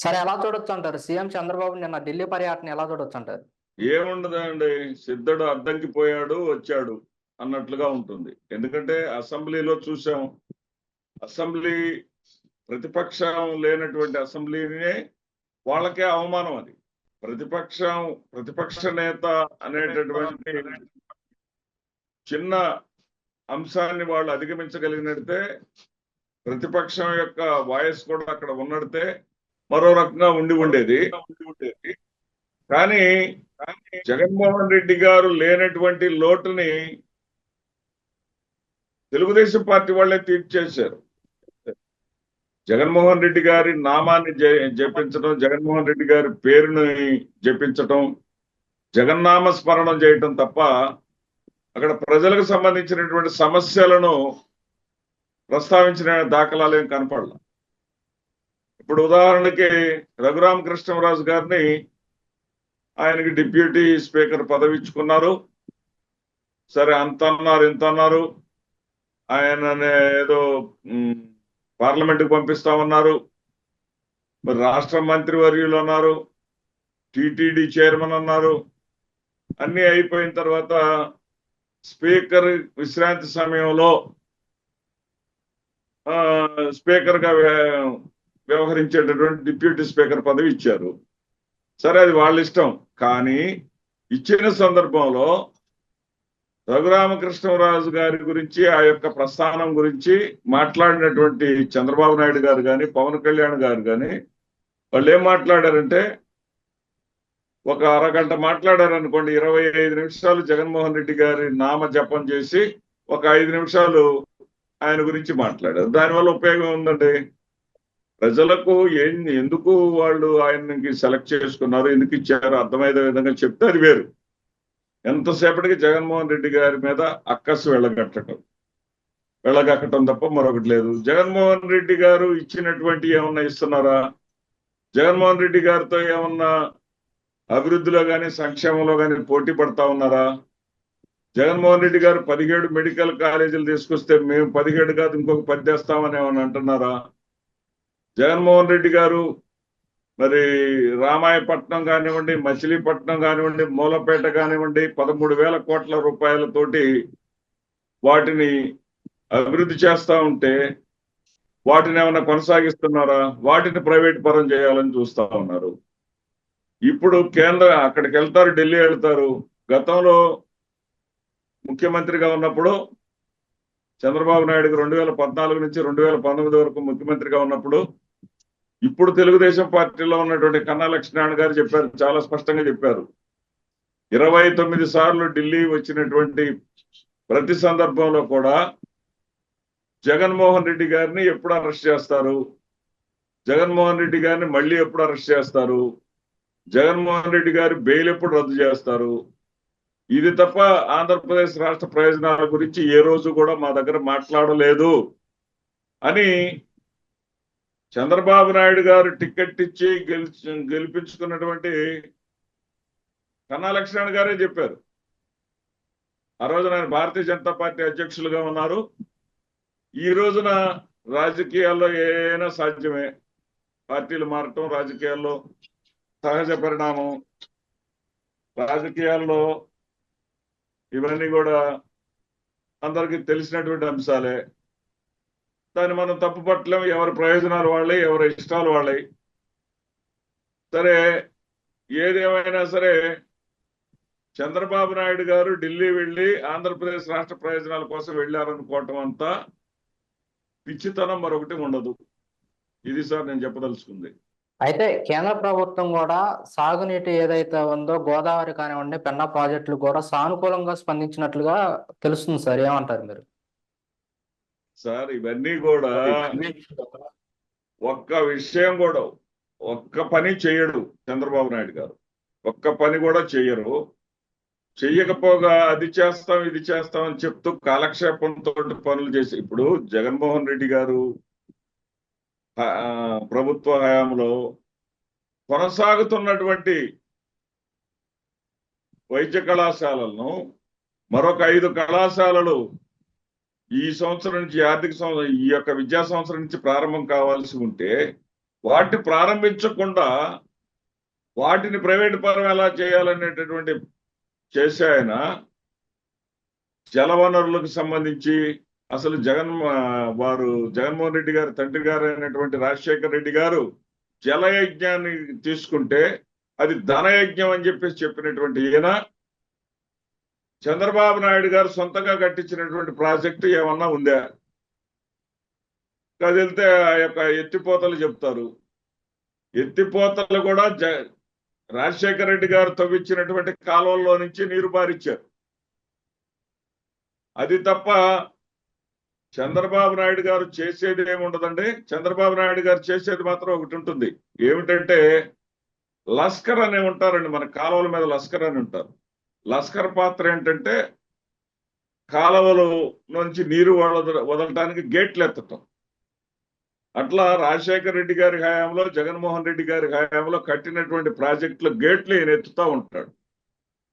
సరే ఎలా చూడొచ్చు అంటారు? సీఎం చంద్రబాబు నిన్న ఢిల్లీ పర్యటన ఎలా చూడొచ్చు అంటారు? ఏముండదండి, సిద్ధుడు అద్దంకి పోయాడు వచ్చాడు అన్నట్లుగా ఉంటుంది. ఎందుకంటే అసెంబ్లీలో చూసాం, అసెంబ్లీ ప్రతిపక్షం లేనటువంటి అసెంబ్లీనే వాళ్ళకే అవమానం. అది ప్రతిపక్ష నేత అనేటటువంటి చిన్న అంశాన్ని వాళ్ళు అధిగమించగలిగినట్టే, ప్రతిపక్షం యొక్క వాయిస్ కూడా అక్కడ ఉన్నట్టే మరో రకంగా ఉండేది. కానీ జగన్మోహన్ రెడ్డి గారు లేనటువంటి లోటుని తెలుగుదేశం పార్టీ వాళ్ళే తీర్చేశారు. జగన్మోహన్ రెడ్డి గారి నామాన్ని జపించడం, జగన్మోహన్ రెడ్డి గారి పేరుని జపించటం, జగన్నామ స్మరణం చేయటం తప్ప అక్కడ ప్రజలకు సంబంధించినటువంటి సమస్యలను ప్రస్తావించిన దాఖలాలు ఏం కనపడలా. ఇప్పుడు ఉదాహరణకి రఘురామకృష్ణరాజు గారిని ఆయనకి డిప్యూటీ స్పీకర్ పదవి ఇచ్చుకున్నారు. సరే, అంత అన్నారు ఇంత అన్నారు, ఆయన ఏదో పార్లమెంట్కి పంపిస్తామన్నారు, మరి రాష్ట్ర మంత్రివర్యులు అన్నారు, టిటిడి చైర్మన్ అన్నారు. అన్ని అయిపోయిన తర్వాత స్పీకర్ విశ్రాంతి సమయంలో స్పీకర్ గా వ్యవహరించేటటువంటి డిప్యూటీ స్పీకర్ పదవి ఇచ్చారు. సరే, అది వాళ్ళ ఇష్టం. కానీ ఇచ్చిన సందర్భంలో రఘురామకృష్ణరాజు గారి గురించి, ఆ యొక్క ప్రస్థానం గురించి మాట్లాడినటువంటి చంద్రబాబు నాయుడు గారు కానీ, పవన్ కళ్యాణ్ గారు కానీ, వాళ్ళు ఏం మాట్లాడారంటే, ఒక అరగంట మాట్లాడారనుకోండి, 25 నిమిషాలు జగన్మోహన్ రెడ్డి గారి నామ జపం చేసి ఒక 5 నిమిషాలు ఆయన గురించి మాట్లాడారు. దానివల్ల ఉపయోగం ఉందండి. ప్రజలకు ఎందుకు వాళ్ళు ఆయనకి సెలెక్ట్ చేసుకున్నారు, ఎందుకు ఇచ్చారు అర్థమయ్యే విధంగా చెప్తే అది వేరు. ఎంతసేపటికి జగన్మోహన్ రెడ్డి గారి మీద అక్కసు వెళ్ళగక్కటం తప్ప మరొకటి లేదు. జగన్మోహన్ రెడ్డి గారు ఇచ్చినటువంటి ఏమన్నా ఇస్తున్నారా? జగన్మోహన్ రెడ్డి గారితో ఏమన్నా అభివృద్ధిలో కానీ సంక్షేమంలో కానీ పోటీ పడతా ఉన్నారా? జగన్మోహన్ రెడ్డి గారు 17 మెడికల్ కాలేజీలు తీసుకొస్తే మేము 17 కాదు ఇంకొక 10 తెస్తామని ఏమన్నా అంటున్నారా? జగన్మోహన్ రెడ్డి గారు మరి రామాయపట్నం కానివ్వండి, మచిలీపట్నం కానివ్వండి, మూలపేట కానివ్వండి, 13,000 కోట్ల రూపాయలతోటి వాటిని అభివృద్ధి చేస్తా ఉంటే వాటిని ఏమైనా కొనసాగిస్తున్నారా? వాటిని ప్రైవేట్ పరం చేయాలని చూస్తా ఉన్నారు. ఇప్పుడు అక్కడికి వెళ్తారు, ఢిల్లీ వెళ్తారు. గతంలో ముఖ్యమంత్రిగా ఉన్నప్పుడు చంద్రబాబు నాయుడుకి 2014 నుంచి 2019 వరకు ముఖ్యమంత్రిగా ఉన్నప్పుడు, ఇప్పుడు తెలుగుదేశం పార్టీలో ఉన్నటువంటి కన్నా లక్ష్మీనారాయణ గారు చెప్పారు, చాలా స్పష్టంగా చెప్పారు. 29 సార్లు ఢిల్లీ వచ్చినటువంటి ప్రతి సందర్భంలో కూడా జగన్మోహన్ రెడ్డి గారిని ఎప్పుడు అరెస్ట్ చేస్తారు, జగన్మోహన్ రెడ్డి గారిని మళ్ళీ ఎప్పుడు అరెస్ట్ చేస్తారు, జగన్మోహన్ రెడ్డి గారి బెయిల్ ఎప్పుడు రద్దు చేస్తారు, ఇది తప్ప ఆంధ్రప్రదేశ్ రాష్ట్ర ప్రయోజనాల గురించి ఏ రోజు కూడా మా దగ్గర మాట్లాడలేదు అని చంద్రబాబు నాయుడు గారు టికెట్ ఇచ్చి గెలిపించుకున్నటువంటి కన్నా లక్ష్మీనారాయణ గారే చెప్పారు. ఆ రోజున ఆయన భారతీయ జనతా పార్టీ అధ్యక్షులుగా ఉన్నారు. ఈ రోజున రాజకీయాల్లో ఏదైనా సాధ్యమే. పార్టీలు మారటం రాజకీయాల్లో సహజ పరిణామం. రాజకీయాల్లో ఇవన్నీ కూడా అందరికీ తెలిసినటువంటి అంశాలే. దాన్ని మనం తప్పు పట్టలేము. ఎవరి ప్రయోజనాలు వాళ్ళే, ఎవరి ఇష్టాలు వాళ్ళే. సరే, ఏదేమైనా సరే చంద్రబాబు నాయుడు గారు ఢిల్లీ వెళ్ళి ఆంధ్రప్రదేశ్ రాష్ట్ర ప్రయోజనాల కోసం వెళ్ళారనుకోవటం అంతా పిచ్చితనం, మరొకటి ఉండదు. ఇది సార్ నేను చెప్పదలుచుకుంది. అయితే కేంద్ర ప్రభుత్వం కూడా సాగునీటి ఏదైతే ఉందో గోదావరి కానివ్వండి, పెన్నా ప్రాజెక్టులు కూడా సానుకూలంగా స్పందించినట్లుగా తెలుస్తుంది సార్. ఏమంటారు మీరు? సార్, ఇవన్నీ కూడా ఒక్క విషయం కూడా, ఒక్క పని చేయడు చంద్రబాబు నాయుడు గారు. ఒక్క పని కూడా చెయ్యరు. చెయ్యకపోగా అది చేస్తాం ఇది చేస్తాం అని చెప్తూ కాలక్షేపంతో పనులు చేసి, ఇప్పుడు జగన్మోహన్ రెడ్డి గారు ప్రభుత్వ హయాంలో కొనసాగుతున్నటువంటి వైద్య కళాశాలలను మరొక 5 కళాశాలలు ఈ సంవత్సరం నుంచి, ఆర్థిక సంవత్సరం, ఈ యొక్క విద్యా సంవత్సరం నుంచి ప్రారంభం కావాల్సి ఉంటే వాటిని ప్రారంభించకుండా వాటిని ప్రైవేట్ పరం ఎలా చేయాలనేటటువంటి చేసే ఆయన జలవనరులకు సంబంధించి అసలు జగన్మోహన్ రెడ్డి గారు తండ్రి గారు అయినటువంటి రాజశేఖర రెడ్డి గారు జలయజ్ఞాన్ని తీసుకుంటే అది ధనయజ్ఞం అని చెప్పినటువంటి ఈయన చంద్రబాబు నాయుడు గారు సొంతంగా కట్టించినటువంటి ప్రాజెక్టు ఏమన్నా ఉందా? కదిలితే ఆ యొక్క ఎత్తిపోతలు చెప్తారు. ఎత్తిపోతలు కూడా రాజశేఖర రెడ్డి గారు తవ్వించినటువంటి కాలువల్లో నుంచి నీరు బారిచ్చారు. అది తప్ప చంద్రబాబు నాయుడు గారు చేసేది ఏముండదండి. చంద్రబాబు నాయుడు గారు చేసేది మాత్రం ఒకటి ఉంటుంది. ఏమిటంటే లస్కర్ అని ఉంటారండి, మన కాలువల మీద లస్కర్ అని ఉంటారు. లస్కర్ పాత్ర ఏంటంటే కాలువల నుంచి నీరు వదలటానికి గేట్లు ఎత్తటం. అట్లా రాజశేఖర రెడ్డి గారి హయాంలో జగన్మోహన్ రెడ్డి గారి హయాంలో కట్టినటువంటి ప్రాజెక్టుల గేట్లు ఈయన ఎత్తుతా ఉంటాడు.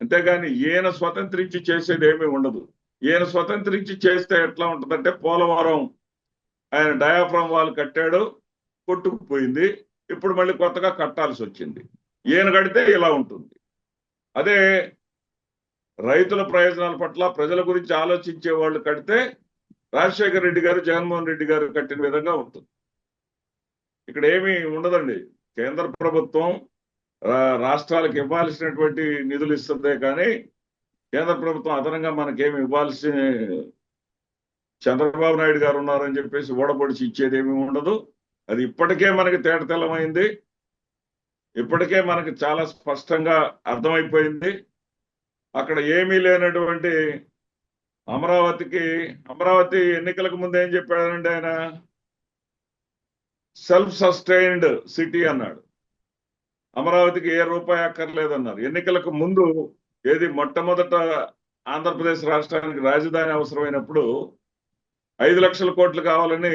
అంతేగాని ఈయన స్వతంత్రించి చేసేది ఏమీ ఉండదు. ఈయన స్వతంత్రించి చేస్తే ఎట్లా ఉంటుందంటే పోలవరం ఆయన డయాఫ్రామ్ వాల్ కట్టాడు, కొట్టుకుపోయింది. ఇప్పుడు మళ్ళీ కొత్తగా కట్టాల్సి వచ్చింది. ఈయన కడితే ఇలా ఉంటుంది. అదే రైతుల ప్రయోజనాల పట్ల ప్రజల గురించి ఆలోచించే వాళ్ళు కడితే రాజశేఖర రెడ్డి గారు జగన్మోహన్ రెడ్డి గారు కట్టిన విధంగా ఉంటుంది. ఇక్కడ ఏమీ ఉండదండి. కేంద్ర ప్రభుత్వం రాష్ట్రాలకు ఇవ్వాల్సినటువంటి నిధులు ఇస్తుందే కానీ కేంద్ర ప్రభుత్వం అదనంగా మనకేమి ఇవ్వాల్సిన చంద్రబాబు నాయుడు గారు ఉన్నారని చెప్పేసి ఓడబొడిచి ఇచ్చేది ఏమీ ఉండదు. అది ఇప్పటికే మనకి తేటతెల్లమైంది. ఇప్పటికే మనకి చాలా స్పష్టంగా అర్థమైపోయింది. అక్కడ ఏమీ లేనటువంటి అమరావతి ఎన్నికలకు ముందు ఏం చెప్పాడంటే ఆయన సెల్ఫ్ సస్టైన్డ్ సిటీ అన్నాడు. అమరావతికి ఏ రూపాయి అక్కర్లేదన్నారు. ఎన్నికలకు ముందు ఏది మొట్టమొదట ఆంధ్రప్రదేశ్ రాష్ట్రానికి రాజధాని అవసరమైనప్పుడు 5 లక్షల కోట్లు కావాలని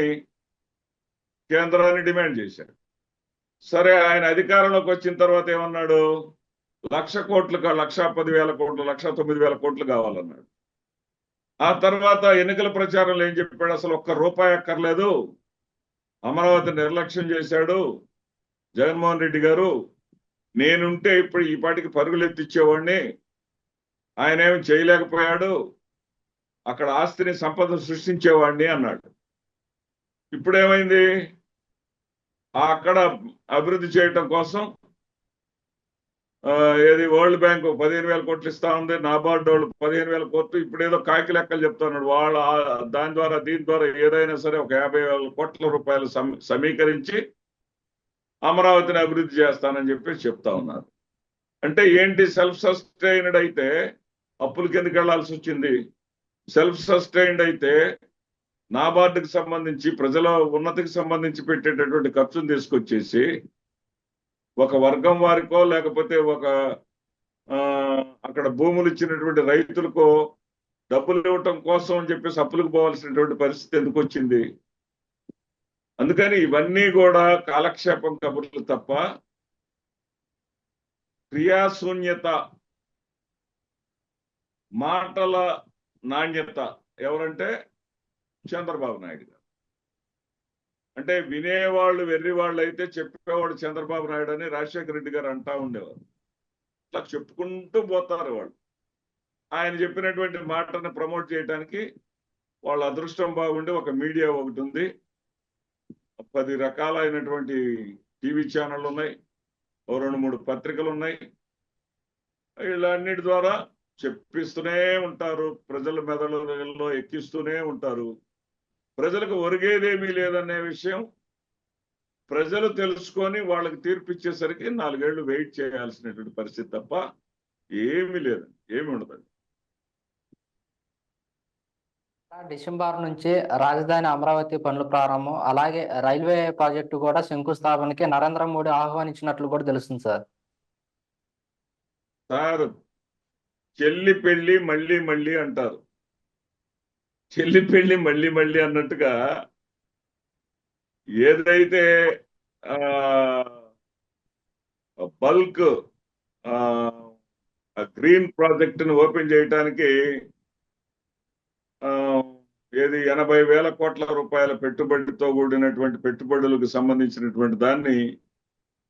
కేంద్రాన్ని డిమాండ్ చేశారు. సరే, ఆయన అధికారంలోకి వచ్చిన తర్వాత ఏమన్నాడు? 1,00,000 కోట్లు, 1,10,000 కోట్లు, 1,09,000 కోట్లు కావాలన్నాడు. ఆ తర్వాత ఎన్నికల ప్రచారంలో ఏం చెప్పాడు? అసలు ఒక్క రూపాయి అక్కర్లేదు, అమరావతి నిర్లక్ష్యం చేశాడు జగన్మోహన్ రెడ్డి గారు, నేనుంటే ఇప్పుడు ఈ పాటికి పరుగులు ఎత్తిచ్చేవాడిని, ఆయన ఏమి చేయలేకపోయాడు, అక్కడ ఆస్తిని సంపద సృష్టించేవాడిని అన్నాడు. ఇప్పుడేమైంది? అక్కడ అభివృద్ధి చేయటం కోసం ఏది వరల్డ్ బ్యాంక్ 15,000 కోట్లు ఇస్తా ఉంది, నాబార్డు వాళ్ళు 15,000 కోట్లు, ఇప్పుడు ఏదో కాకి లెక్కలు చెప్తున్నాడు. వాళ్ళ దీని ద్వారా ఏదైనా సరే ఒక 50,000 కోట్ల రూపాయలు సమీకరించి అమరావతిని అభివృద్ధి చేస్తానని చెప్పి చెప్తా ఉన్నారు. అంటే ఏంటి? సెల్ఫ్ సస్టైన్డ్ అయితే అప్పుల కిందకి వెళ్లాల్సి వచ్చింది. సెల్ఫ్ సస్టైన్డ్ అయితే నాబార్డుకి సంబంధించి ప్రజల ఉన్నతికి సంబంధించి పెట్టేటటువంటి ఖర్చును తీసుకొచ్చేసి ఒక వర్గం వారికో లేకపోతే ఒక అక్కడ భూములు ఇచ్చినటువంటి రైతులకో డబ్బులు ఇవ్వటం కోసం అని చెప్పేసి అప్పులకు పోవాల్సినటువంటి పరిస్థితి ఎందుకు వచ్చింది? అందుకని ఇవన్నీ కూడా కాలక్షేపం కబుర్లు తప్ప క్రియాశూన్యత, మాటల నాణ్యత ఎవరంటే చంద్రబాబు నాయుడు గారు. అంటే వినేవాళ్ళు వెర్రివాళ్ళు అయితే చెప్పేవాడు చంద్రబాబు నాయుడు అని రాజశేఖర రెడ్డి గారు అంటా ఉండేవారు. అట్లా చెప్పుకుంటూ పోతారు వాళ్ళు. ఆయన చెప్పినటువంటి మాటను ప్రమోట్ చేయడానికి వాళ్ళ అదృష్టం బాగుండి ఒక మీడియా ఒకటి ఉంది, 10 రకాలైనటువంటి టీవీ ఛానళ్ళు ఉన్నాయి, 2-3 పత్రికలు ఉన్నాయి. వీళ్ళన్నిటి ద్వారా చెప్పిస్తూనే ఉంటారు, ప్రజల మెదడులో ఎక్కిస్తూనే ఉంటారు. ప్రజలకు ఒరిగేదేమీ లేదనే విషయం ప్రజలు తెలుసుకొని వాళ్ళకి తీర్పిచ్చేసరికి 4 ఏళ్లు వెయిట్ చేయాల్సినటువంటి పరిస్థితి తప్ప ఏమీ లేదు, ఏమి ఉండదండి. డిసెంబర్ నుంచి రాజధాని అమరావతి పనులు ప్రారంభం, అలాగే రైల్వే ప్రాజెక్టు కూడా శంకుస్థాపనకి నరేంద్ర మోడీ ఆహ్వానించినట్లు కూడా తెలుస్తుంది సార్. చెల్లి పెళ్లి మళ్ళీ మళ్ళీ అంటారు. చెల్లి పెళ్లి మళ్ళీ మళ్ళీ అన్నట్టుగా ఏదైతే బల్క్ గ్రీన్ ప్రాజెక్టును ఓపెన్ చేయడానికి ఏది 80,000 కోట్ల రూపాయల పెట్టుబడితో కూడినటువంటి పెట్టుబడులకు సంబంధించినటువంటి దాన్ని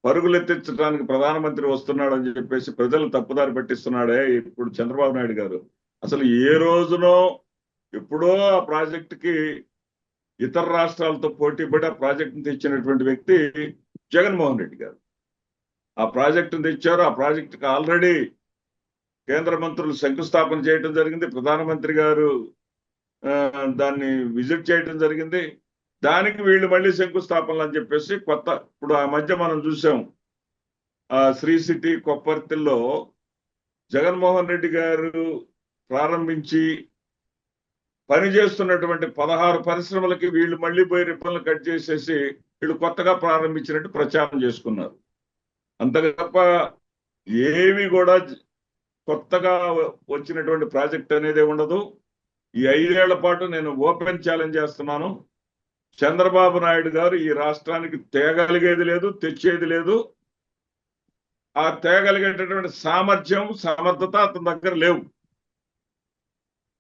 పరుగులెత్తించడానికి ప్రధానమంత్రి వస్తున్నాడని చెప్పేసి ప్రజలు తప్పుదారి పట్టిస్తున్నాడే ఇప్పుడు చంద్రబాబు నాయుడు గారు. అసలు ఏ రోజునో ఎప్పుడో ఆ ప్రాజెక్టుకి ఇతర రాష్ట్రాలతో పోటీపడి ఆ ప్రాజెక్టును తెచ్చినటువంటి వ్యక్తి జగన్మోహన్ రెడ్డి గారు. ఆ ప్రాజెక్టును తెచ్చారు. ఆ ప్రాజెక్టుకి ఆల్రెడీ కేంద్ర మంత్రులు శంకుస్థాపన చేయడం జరిగింది. ప్రధానమంత్రి గారు దాన్ని విజిట్ చేయడం జరిగింది. దానికి వీళ్ళు మళ్ళీ శంకుస్థాపనలు అని చెప్పేసి కొత్త, ఇప్పుడు ఆ మధ్య మనం చూసాం శ్రీ సిటీ కొప్పర్తిలో జగన్మోహన్ రెడ్డి గారు ప్రారంభించి పనిచేస్తున్నటువంటి 16 పరిశ్రమలకి వీళ్ళు మళ్ళీ పోయి రిబ్బన్లు కట్ చేసేసి వీళ్ళు కొత్తగా ప్రారంభించినట్టు ప్రచారం చేసుకున్నారు. అంత తప్ప ఏవి కూడా కొత్తగా వచ్చినటువంటి ప్రాజెక్ట్ అనేది ఉండదు. ఈ 5 ఏళ్ల పాటు నేను ఓపెన్ ఛాలెంజ్ చేస్తున్నాను, చంద్రబాబు నాయుడు గారు ఈ రాష్ట్రానికి తేగలిగేది లేదు, తెచ్చేది లేదు. ఆ తేగలిగేటటువంటి సామర్థ్యం, సమర్థత అతని దగ్గర లేవు.